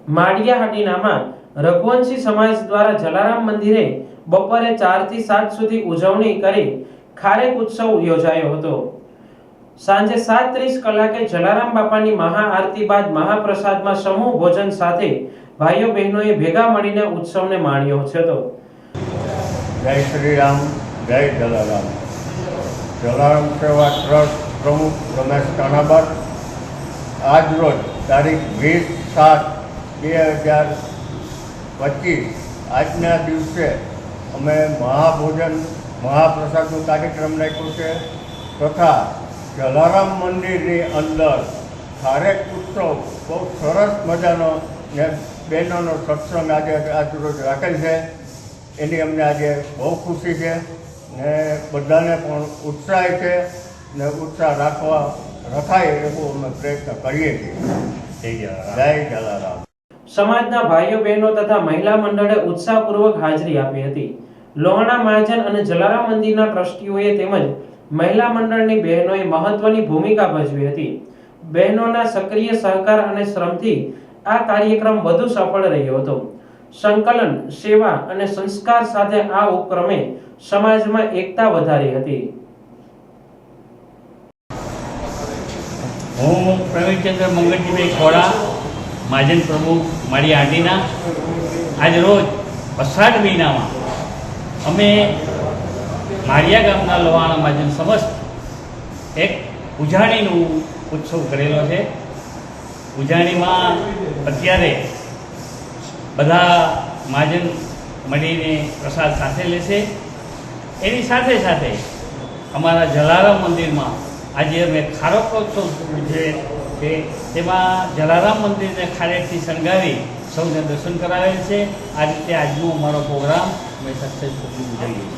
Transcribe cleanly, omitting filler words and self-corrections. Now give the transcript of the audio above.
માળિયા હાટીનામાં રઘુવંશી સમાજ દ્વારા જલારામ મંદિરે બપોરે 4 થી 7 સુધી ઉજવણી કરી ખારેક ઉત્સવ યોજાયો હતો। સાંજે 7:30 કલાકે જલારામ બાપાની મહાઆરતી બાદ મહાપ્રસાદમાં સમૂહ ભોજન સાથે ભાઈઓ બહેનોએ ભેગા મળીને ઉત્સવને માણ્યો હતો। જય શ્રી રામ, જય જલારામ। જલારામ સેવા ટ્રસ્ટ પ્રમુખ રમેશ કાનાબાદ આજ રોજ તારીખ 20/7/2025 આજના દિવસે અમે મહાપ્રસાદનો કાર્યક્રમ રાખ્યો છે તથા જલારામ મંદિરની અંદર ખારેક ઉત્સવ બહુ સરસ મજાનો ને બહેનોનો સત્સંગ આજ રોજ રાખેલ છે। એની અમને આજે બહુ ખુશી છે ને બધાને પણ ઉત્સાહ છે ને ઉત્સાહ રખાય એવો અમે પ્રયત્ન કરીએ છીએ। જય જલારામ। સમાજના ભાઈઓ બહેનો તથા મહિલા મંડળે ઉત્સાહપૂર્વક હાજરી આપી હતી। લોહાણા મહાજન અને જલારામ મંદિરના ટ્રસ્ટીઓએ તેમજ મહિલા મંડળની બહેનોએ મહત્વની ભૂમિકા ભજવી હતી। બહેનોના સક્રિય સહકાર અને શ્રમથી આ કાર્યક્રમ વધુ સફળ રહ્યો હતો। સંકલન, સેવા અને સંસ્કાર સાથે આ ઉપક્રમે સમાજમાં એકતા વધારી હતી। હું પ્રવીણચંદ્ર મંગળજીભાઈ ખોડા, મહાજન પ્રમુખ માળિયા હાટીના। આજ રોજ અષાઢ મહિનામાં અમે માળિયા ગામના લોહાણા મહાજન સમસ્ત એક ઉજાણીનું ઉત્સવ કરેલો છે। ઉજાણીમાં અત્યારે બધા મહાજન મળીને પ્રસાદ સાથે લેશે। એની સાથે સાથે અમારા જલારામ મંદિરમાં આજે અમે ખારેકોત્સવ છે તેમાં જલારામ મંદિરને ખારેકથી શણગારી સૌને દર્શન કરાવેલ છે। આ રીતે આજનો અમારો પ્રોગ્રામ અમે સક્સેસફુલી ઉજવીએ છીએ।